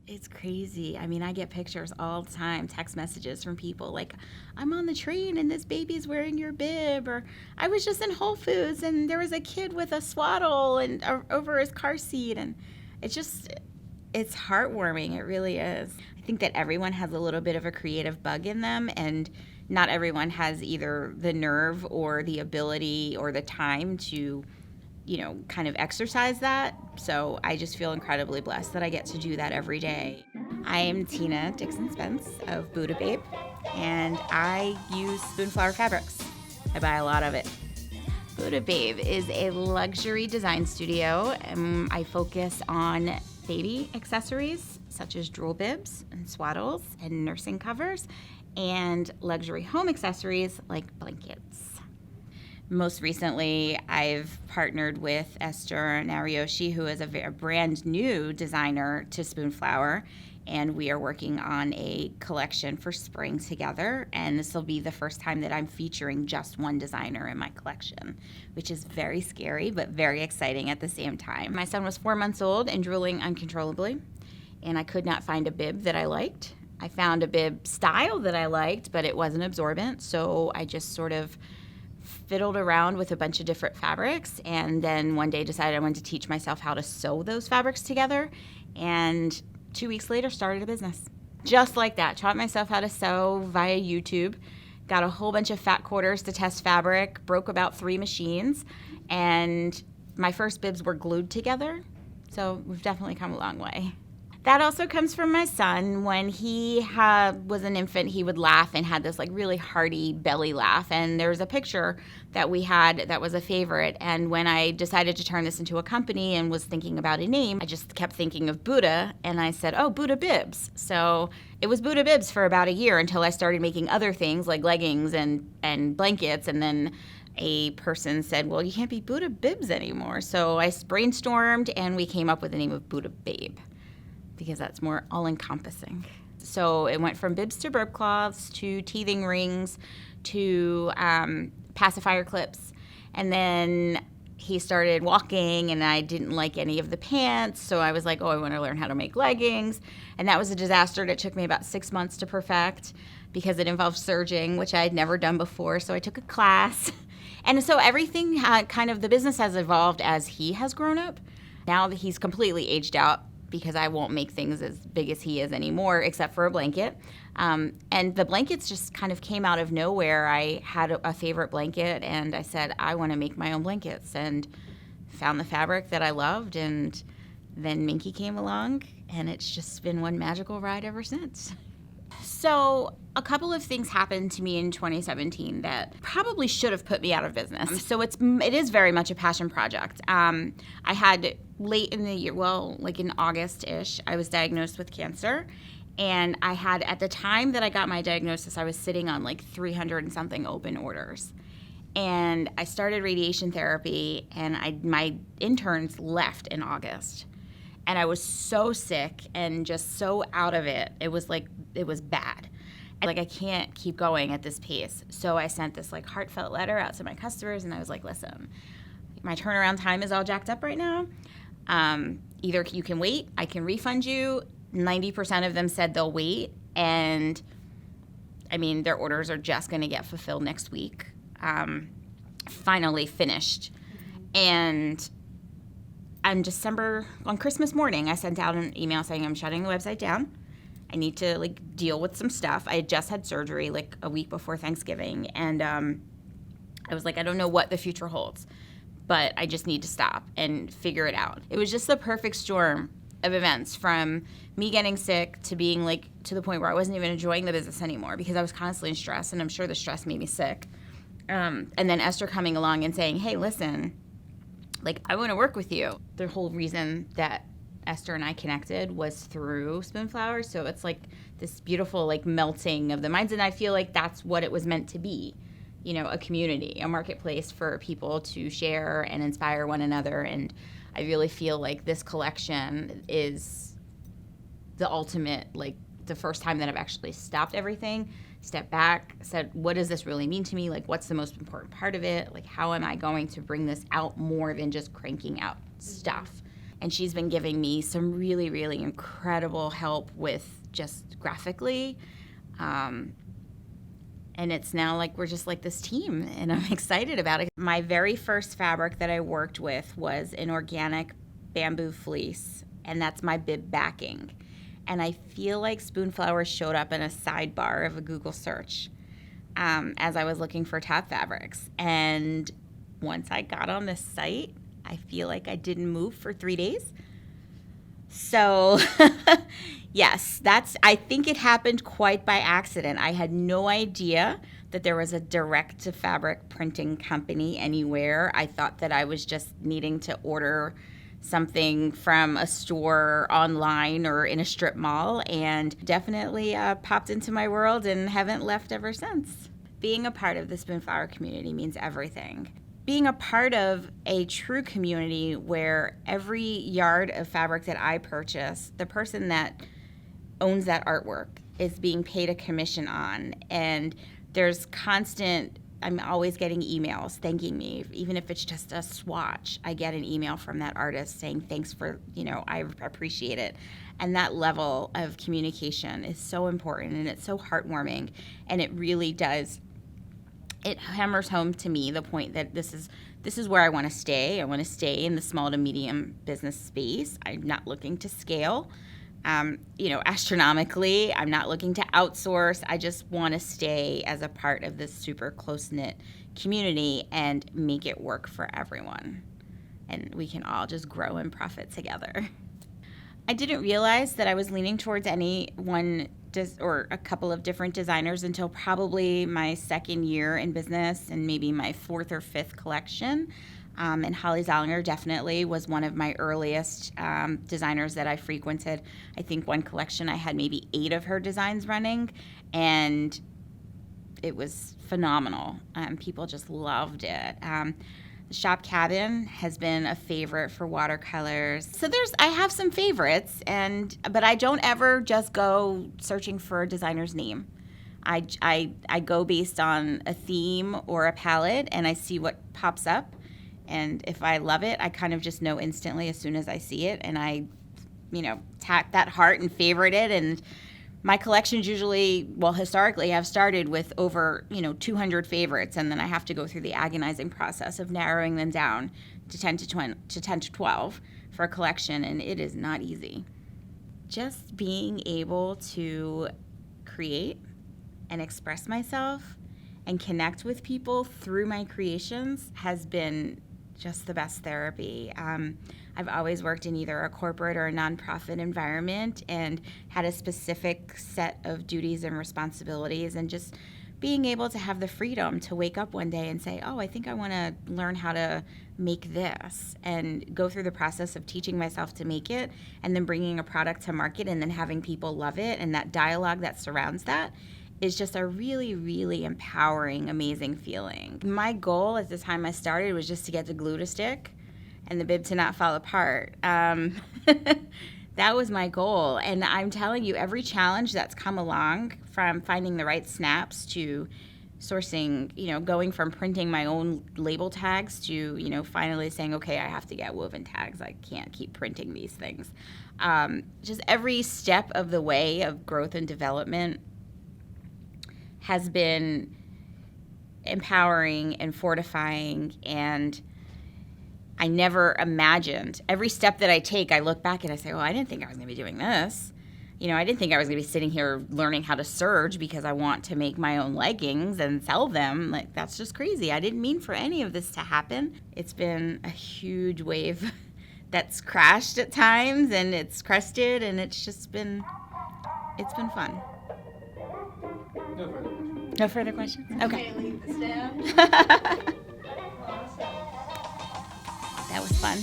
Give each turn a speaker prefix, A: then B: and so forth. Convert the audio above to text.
A: It's crazy. I mean, I get pictures all the time, text messages from people like, I'm on the train and this baby's wearing your bib, or I was just in Whole Foods and there was a kid with a swaddle and over his car seat. And it's just, it's heartwarming. It really is. I think that everyone has a little bit of a creative bug in them, and not everyone has either the nerve or the ability or the time to kind of exercise that. So I just feel incredibly blessed that I get to do that every day. I am Tina Dixon Spence of Buddha Babe, and I use Spoonflower fabrics. I buy a lot of it. Buddha Babe is a luxury design studio. I focus on baby accessories such as drool bibs and swaddles and nursing covers, and luxury home accessories like blankets. Most recently, I've partnered with Esther Narioshi, who is a brand new designer to Spoonflower, and we are working on a collection for spring together. And this will be the first time that I'm featuring just one designer in my collection, which is very scary but very exciting at the same time. My son was 4 months old and drooling uncontrollably, and I could not find a bib that I liked. I found a bib style that I liked, but it wasn't absorbent, so I just sort of fiddled around with a bunch of different fabrics, and then one day decided I wanted to teach myself how to sew those fabrics together, and 2 weeks later started a business. Just like that, taught myself how to sew via YouTube, got a whole bunch of fat quarters to test fabric, broke about 3 machines, and my first bibs were glued together, so we've definitely come a long way. That also comes from my son. When he was an infant, he would laugh and had this like really hearty belly laugh. And there's a picture that we had that was a favorite. And when I decided to turn this into a company and was thinking about a name, I just kept thinking of Buddha. And I said, oh, Buddha Bibs. So it was Buddha Bibs for about a year until I started making other things like leggings and blankets. And then a person said, well, you can't be Buddha Bibs anymore. So I brainstormed and we came up with the name of Buddha Babe, because that's more all-encompassing. So it went from bibs to burp cloths to teething rings to pacifier clips. And then he started walking, and I didn't like any of the pants, so I was like, oh, I want to learn how to make leggings. And that was a disaster. It took me about 6 months to perfect because it involved serging, which I had never done before, so I took a class. And so everything the business has evolved as he has grown up. Now that he's completely aged out, because I won't make things as big as he is anymore, except for a blanket. And the blankets just kind of came out of nowhere. I had a favorite blanket, and I said, I want to make my own blankets, and found the fabric that I loved, and then Minky came along, and it's just been one magical ride ever since. So a couple of things happened to me in 2017 that probably should have put me out of business. So it is very much a passion project. I had late in the year, well, like in August-ish, I was diagnosed with cancer. And I had, at the time that I got my diagnosis, I was sitting on like 300 and something open orders. And I started radiation therapy, and my interns left in August. And I was so sick and just so out of it. It was bad. Like, I can't keep going at this pace. So I sent this like heartfelt letter out to my customers, and I was like, listen, my turnaround time is all jacked up right now. Either you can wait, I can refund you. 90% of them said they'll wait. And I mean, their orders are just going to get fulfilled next week. Finally finished. And on Christmas morning, I sent out an email saying I'm shutting the website down. I need to like deal with some stuff. I had just had surgery like a week before Thanksgiving, and I was like, I don't know what the future holds, but I just need to stop and figure it out. It was just the perfect storm of events, from me getting sick to being like to the point where I wasn't even enjoying the business anymore because I was constantly in stress, and I'm sure the stress made me sick. And then Esther coming along and saying, hey, listen, like, I want to work with you. The whole reason that Esther and I connected was through Spoonflower. So it's like this beautiful like melting of the minds. And I feel like that's what it was meant to be, a community, a marketplace for people to share and inspire one another. And I really feel like this collection is the ultimate, like the first time that I've actually stopped everything, stepped back, said, what does this really mean to me? Like, what's the most important part of it? Like, how am I going to bring this out more than just cranking out stuff? And she's been giving me some really, really incredible help with just graphically. And it's now like we're just like this team, and I'm excited about it. My very first fabric that I worked with was an organic bamboo fleece, and that's my bib backing. And I feel like Spoonflower showed up in a sidebar of a Google search as I was looking for top fabrics. And once I got on this site, I feel like I didn't move for 3 days. So yes, I think it happened quite by accident. I had no idea that there was a direct-to-fabric printing company anywhere. I thought that I was just needing to order something from a store online or in a strip mall, and definitely popped into my world and haven't left ever since. Being a part of the Spoonflower community means everything. Being a part of a true community where every yard of fabric that I purchase, the person that owns that artwork is being paid a commission on, and there's constant, I'm always getting emails thanking me. Even if it's just a swatch, I get an email from that artist saying thanks for, I appreciate it. And that level of communication is so important, and it's so heartwarming, and it really does, it hammers home to me the point that this is where I want to stay. I want to stay in the small to medium business space. I'm not looking to scale, astronomically. I'm not looking to outsource. I just want to stay as a part of this super close-knit community and make it work for everyone. And we can all just grow and profit together. I didn't realize that I was leaning towards any one or a couple of different designers until probably my second year in business and maybe my fourth or fifth collection. And Holly Zollinger definitely was one of my earliest designers that I frequented. I think one collection I had maybe 8 of her designs running, and it was phenomenal. People just loved it. The Shop Cabin has been a favorite for watercolors. So I have some favorites, but I don't ever just go searching for a designer's name. I go based on a theme or a palette, and I see what pops up. And if I love it, I kind of just know instantly as soon as I see it, and I, tap that heart and favorite it. And my collections usually, historically, have started with over, 200 favorites, and then I have to go through the agonizing process of narrowing them down to 10 to 12 for a collection, and it is not easy. Just being able to create and express myself and connect with people through my creations has been just the best therapy. I've always worked in either a corporate or a nonprofit environment and had a specific set of duties and responsibilities, and just being able to have the freedom to wake up one day and say, oh, I think I want to learn how to make this, and go through the process of teaching myself to make it, and then bringing a product to market, and then having people love it, and that dialogue that surrounds that is just a really, really empowering, amazing feeling. My goal at the time I started was just to get the glue to stick and the bib to not fall apart. That was my goal. And I'm telling you, every challenge that's come along, from finding the right snaps to sourcing, going from printing my own label tags to, finally saying, okay, I have to get woven tags. I can't keep printing these things. Just every step of the way of growth and development has been empowering and fortifying, and I never imagined. Every step that I take, I look back and I say, I didn't think I was going to be doing this. I didn't think I was going to be sitting here learning how to serge because I want to make my own leggings and sell them. Like, that's just crazy. I didn't mean for any of this to happen. It's been a huge wave that's crashed at times, and it's crested, and it's been fun. No further questions? Okay.
B: Leave the stand.
A: That was fun.